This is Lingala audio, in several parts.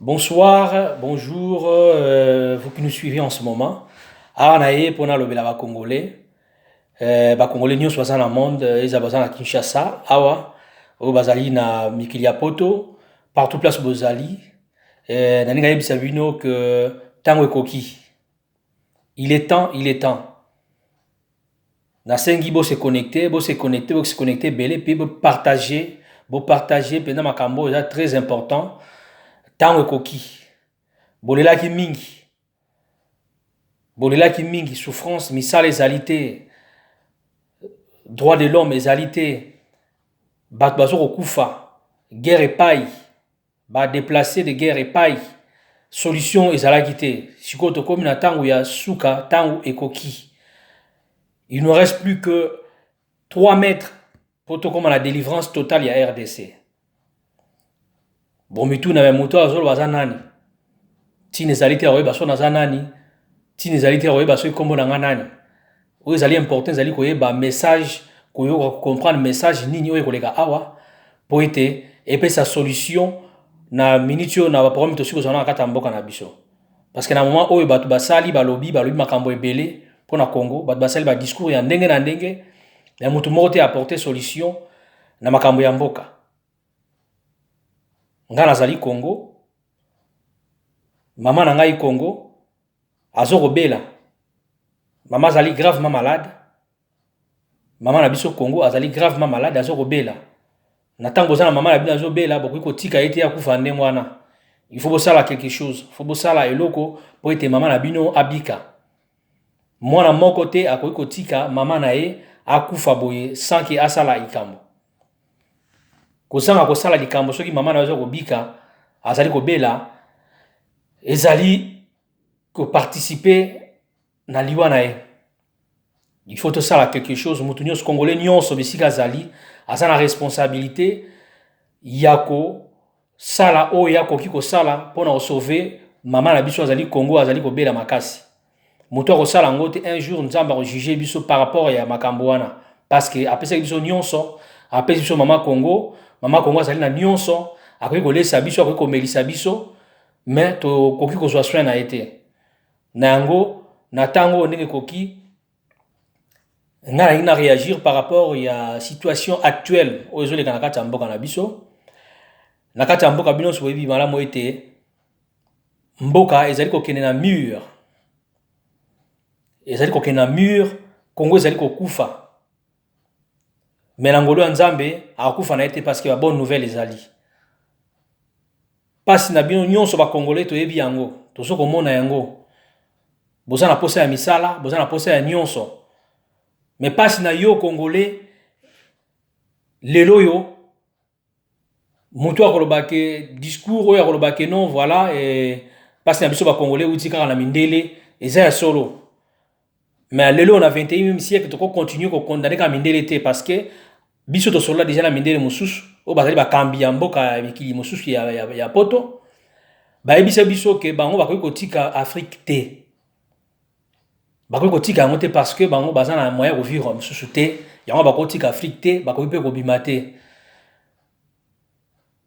Bonsoir, bonjour, vous qui nous suivez en ce moment. Ah, on a eu pour le Bela Congolais. Congolais nous sommes dans le monde, ils ont besoin de Kinshasa, Awa, au Bazali na Mikilia Poto, partout place où Bazali. Nani gagne bisabino que tango ekoki. Il est temps, il est temps. Na sengi bo se connecter, belé puis bo partager pendant ma cambo, c'est très important. Tango ekoki. Bolela ki mingi. Bolelaki mingi souffrance misala ezali te, droit de l'homme ezali te, bato bazokokufa, guerre epai, badeplace de guerre epai, solution ezalaki te. Sikoyo tokomi na ntango ya suka, ntango ekoki. Il ne reste plus que 3 mètres pour tokoma la délivrance totale ya RDC. Bon mituna me moto azolo baza nani? Tine ezali te akoyeba so naza nani? Tine ezali te akoyeba so ekombo na nga nani? Oyo ezali important, ezali koyeba message, koyoka comprendre message nini oyo koleka awa po ete epesa solution na minute oyo na baproblème tosi kozala na kati ya mboka na biso. Parce que na moment oyo bato basali balobi makambo ebele mpo na Congo, bato basali ba discours ya ndenge na ndenge, ya moto moko te apporter solution na makambo ya mboka. Nga nazali Congo, mama na ngai Congo, azo kobela. Maman azali gravement malade. Maman na biso Congo azali gravement malade, azo kobela. Na tango bozana maman na bino azo bela, bokoki kotika ete ya kufa ndenge wana. Il faut bosala quelque chose. Il faut bosala eloko po ete maman na bino abika. Mwana moko te akoki kotika maman na ye akufa boye sans que asala likambo. Kosala likambo soki maman na azo kobika, azali kobela, ezali ko participer na liwa na ye. Il faut tout ça quelque chose. Mutu nyonso congolais nyonso bisika zali asa na responsabilité yako sala o yako kiko sala pona sauver maman na biso azali Congo azali kobela makasi. Mutu ko sala ngote un jour nzamba ko juger biso par rapport ya makambo wana parce que apesa biso nyonso apesa biso maman Congo azali na nyonso akoki kolesa biso akoki komelisa biso mais to koki ko zwa soin na été. Na yango na tango ndenge koki na réagir par rapport à la situation actuelle aux gens qui sont en mboka na biso na kati ya mboka bino so yebi malamu ete mboka ezali kokende na mur Congo ezali kokufa mais na ngolo ya Nzambe akufa na ete parce que ba bonne nouvelle ezali pasi na bino nyonso ba congolais to yebi yango to so komona yango boza na posa ya misala boza na posa ya nyonso. Mais pas na yo congolais lelo yo mutu akolobake discours oyo akolobake non voilà et pas na biso ba congolais uti kaka na mindele eza ya solo. Mais lelo on a 21e siècle to continuer ko condamner ka mindele te parce que biso to solo déjà na mindele mususu o bazali ba kambi ya mboka mikili mususu ya poto ba ebisa biso ke bango bakoki kotika Afrique te. Bakoki kotika yango te parce que bango baza na moyen de vivre mosusu te yango bakoki kotika Afrique te bakoki mpe kobima te.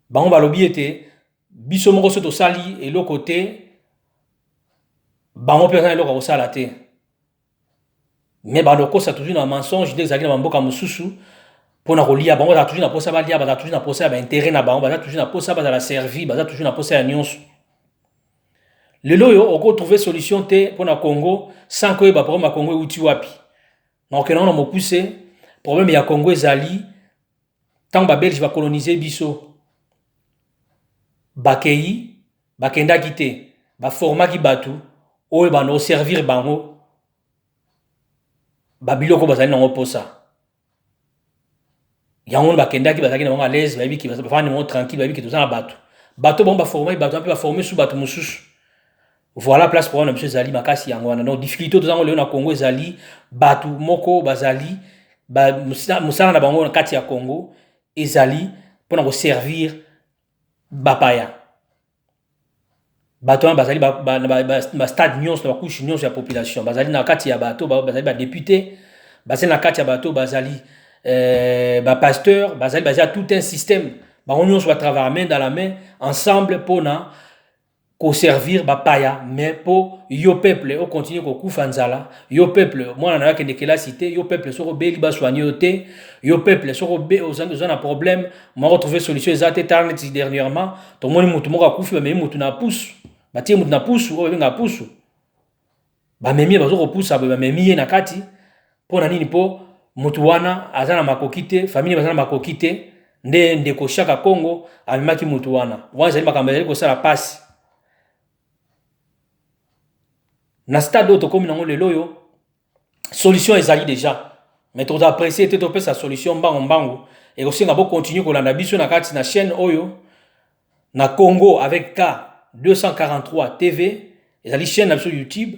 Bango balobi ete biso moko so tosali eloko te bango mpe baza na eloko ya kosala te mais balokosa toujours na mensonge nde ezalaki na bamboka mosusu mpona kolia bango bazala toujours na posa balia bazala toujours na posa ya baintérêt na bango bazala toujours na posa bazala servi bazala toujours na posa ya nyonso. Lelo yo oko trouver solution te pour na Congo sans que ba problème Congo euti wapi. Donc na mopuse problème ya Congo ezali tant ba Belge va coloniser biso. Bakei bakenda kité ba format ki batu oyo ba no servir bango ba biloko bazali na posa. Yango bakenda ki bazaki na bango à l'aise ba bi ki ba fani mo tranquille ba bi ki to na batu. Bato bon ba former batu ba former sous batu mususu. Voilà place pour M. Zali makasi yango wana donc difficulté to zango leo na Congo ezali batu moko bazali ba musala na bango na kati ya Congo ezali pona ko servir bapaya bato bazali ba stade nyonso ba couche nyonso ya population bazali na kati ya bato bazali ba député bazali na kati ya bato bazali ba pasteur bazali tout un système ba nyonso ba travailler main dans la main ensemble pona ko servir ba paya mais pour yo peuple o continuer ko kufa nzala yo peuple moi na yake ndekela cité yo peuple soko beli ba soigner te yo peuple soko be aux un problème moi retrouver solution ezate tarnet dernièrement to moni mutu moko akufi ba memi mutu na pousse ba tie mutu na pousse o benga pousse ba memi ba soko pousse ba memi na kati pona nini po mutu wana azana makokite famille bazana makokite ndeko shaka Congo amemaki mutu wana wanza makambo ko sala passe na stade auto comme nango lelo yo solution ezali déjà mais to apprécier te to pesa solution mbango et aussi nga bo continuer ko landa biso na kati na chaîne oyo na Congo avec K 243 TV ezali chaîne na sur YouTube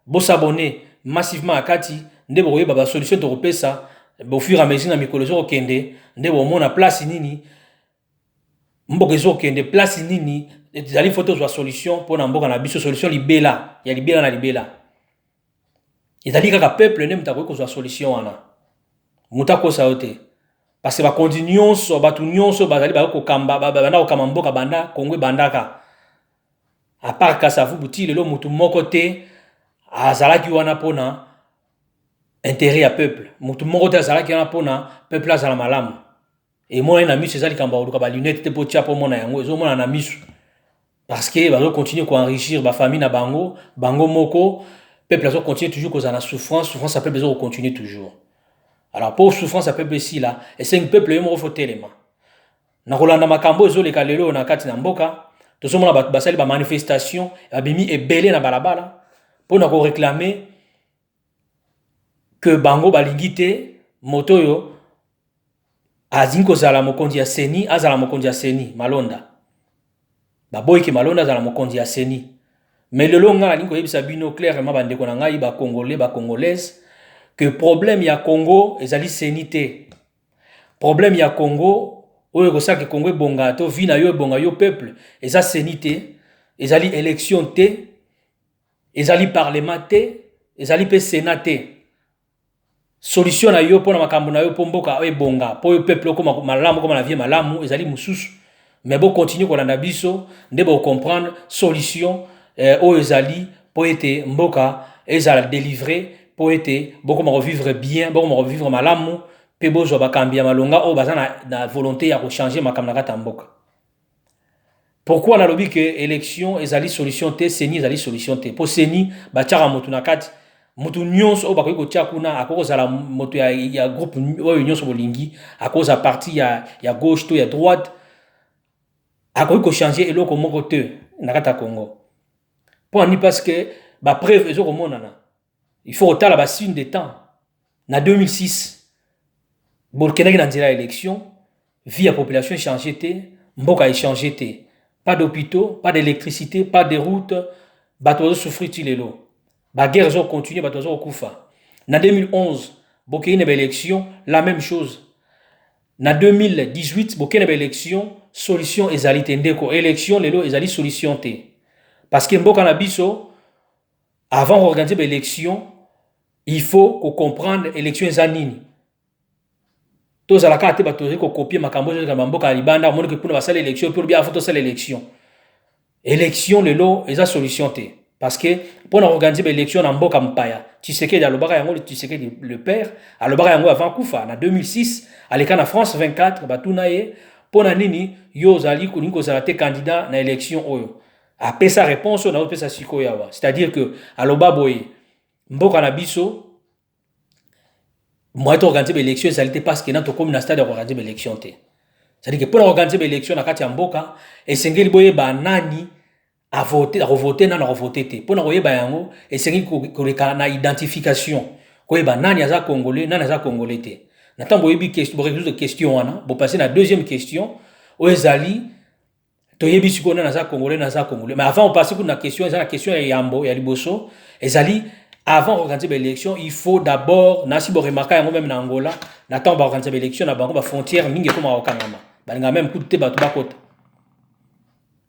bo s'abonner massivement à kati nde bo yeba ba solution to pesa au fur et à mesure na mikolo zo kende nde bo mona place nini mboka zo kende place nini ezali photo zo solution pour na mboka na biso solution libela ya libela na libela ezali kaka peuple ne mutako ko zo solution wana mutako sa ote parce que ba continuons so batu nyonso bazali ba ko kamba bana ko kamba mboka banda Kongo bandaka à part Kasavu buti lelo mutu moko te azalaki wana pona intérêt à peuple mutu moko te azalaki wana pona peuple azala malamu et moi na misu ezali kamba oluka ba lunette te po tia po mona yango ezo mona na misu parce que bazo continuer ko enrichir ba famille na bango moko peuple azo continuer toujours cause na souffrance ça peut besoin de continuer toujours alors pour souffrance ça peut ici là et c'est un peuple yemo faut telema na kolanda makambo ezo le kalelo na kati na mboka tozo mona ba basali ba manifestation abimi ebele na balabala pour na ko réclamer que bango balingite moto yo azinko zala mokonzi ya seni azala mokonzi ya seni malonda baboyi ke malonda azala mokonzi ya seni mais le long nga linko yebisa bino clairement bandeko na ngai ba congolais ba congolaise que problème ya Congo ezali seni te problème ya Congo oyo ko saki Congo ebonga to vina yo ebonga yo peuple eza seni te ezali élection te ezali parlement te ezali pe sénat te solution na yo pona makambo na yo po mboka ebonga po yo peuple ko malamu ko na vie malamu ezali mususu mais bo continuer ko landa biso nde bo comprendre solution o ezali po ete mboka ezala délivrer po ete boko ma revivre bien boko ma revivre malamu pe bozo bakambi ya malonga o bazana na volonté ya ko changer makambo na kata mboka pourquoi na lobi que élection ezali solution te seni ezali solution te po seni ba tiaka motu na kati mutu nyonso o bakoki kotia kuna akozala moto ya groupe oyo nyonso bolingi akoza parti ya gauche to ya droite akoki ko changer eloko moko te na kata Congo pour ni parce que ba preuve ezo komonana il faut retala ba signe de temps na 2006 Burkina ki na nzela élection vie ya population changer te mboka a changer te pas d'hôpitaux pas d'électricité pas de routes bato souffrir ti lelo ba guerre zo continuer bato zo kufa na 2011 Burkina ba élection la même chose na 2018 Burkina ba élection solution ezali te ndeko élection lelo ezali solution te parce que mboka na biso avant d'organiser l'élection il faut qu'on comprendre élection ezanini tous à la carte bato ko copier makambo zo ka mboka libanda mo ke puna basala élection pour bien faut ça l'élection élection lelo eza solution te parce que pour organiser l'élection en mboka mpaya Tshisekedi alobaka yango Tshisekedi le père alobaka yango avant kufa na 2006 aleka na France 24 batuna ye pona nini yo zali ko ninko zala te candidat na élection oyo apesa réponse na opesa siko yawa c'est-à-dire que aloba boye mboka na biso moi to organiser l'élection ezali te parce que na to comme na stade organiser l'élection te c'est-à-dire que pour organiser l'élection na kati ya mboka esengeli boye ba nani a voté, a revoté, non, a revoté. Pour nous, yango, et c'est na identification. Koyeba nani aza congolais, nani aza congolais te. N'attend boyebi question, pour résoudre question wana, pour passer à la deuxième question. Oezali, toyebi siko nani aza congolais, nani aza congolais. Mais avant on passe pour la question ya Yambo, ya Liboso. Ezali, avant d'organiser l'élection, il faut d'abord, nasi bo remarquer yango même na Angola, n'attend ba organiser l'élection na bango ba frontière mingi comme à Okangama. Balinga même coup de ba bakota.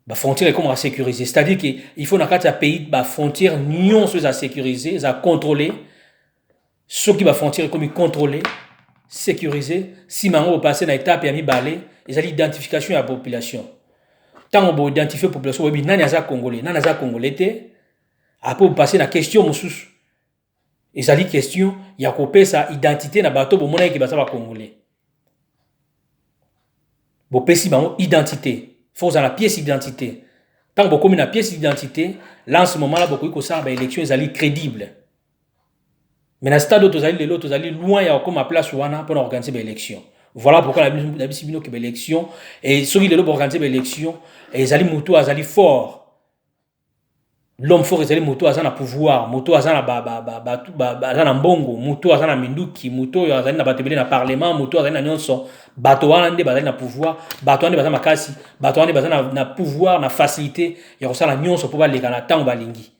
La frontière est comme à sécuriser. C'est-à-dire qu'il faut dans un pays, la frontière, nous sommes à sécuriser, à contrôler. Ceux qui la frontière comme contrôler, sécuriser. Si maintenant vous passez dans l'étape et à mi balai, ils ont l'identification de la population. tant on identifier population webi nani aza congolais te après passer na question mususu ezali question ya kopesa identité na bato bomona ki baza ba congolais bopesi bango identité faut za la pièce d'identité tant que comme une pièce d'identité là en ce moment là beaucoup ça ba élection ezali crédible mais na stade d'autres allez loin ya comme à place wana pour organiser ba élection. Voilà pourquoi la bisibino que ba élection et ceux qui le pour organiser ba élection et ezali mutu azali fort. L'homme fort ezali mutu azana pouvoir, mutu azana azana mbongo, mutu azana minduki, mutu azali na batebele na parlement, mutu azali na nyonso, bato wana nde bazali na pouvoir, bato wana bazali makasi, bato wana bazali na pouvoir na facilité ya kosala nyonso pour baleka na tango balingi.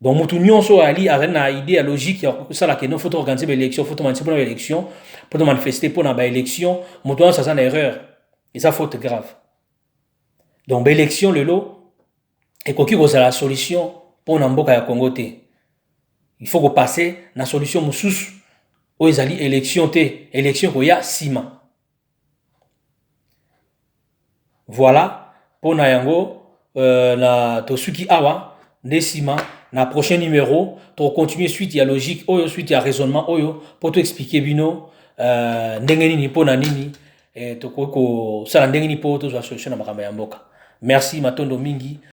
Donc mutu nyonso ali azali na idée ya logique ya kosala ke non faut organiser ba élection, faut manifester pour une élection, pour manifester pour na ba élection, mutu wana ça na erreur. Et ça faute grave. Donc ba élection le lot et quoi que la solution pour n'amboka ya Congo te. Il faut que passer na solution mususu o ezali élection te, élection ko ya sima. Voilà pour na yango na tosuki awa nesima na prochain numéro to continuer suite ya logique oyo suite ya raisonnement oyo pour te expliquer bino ndenge nini pona nini to ko sala ndenge nini po to solution na makambo ya mboka. Merci matondo mingi.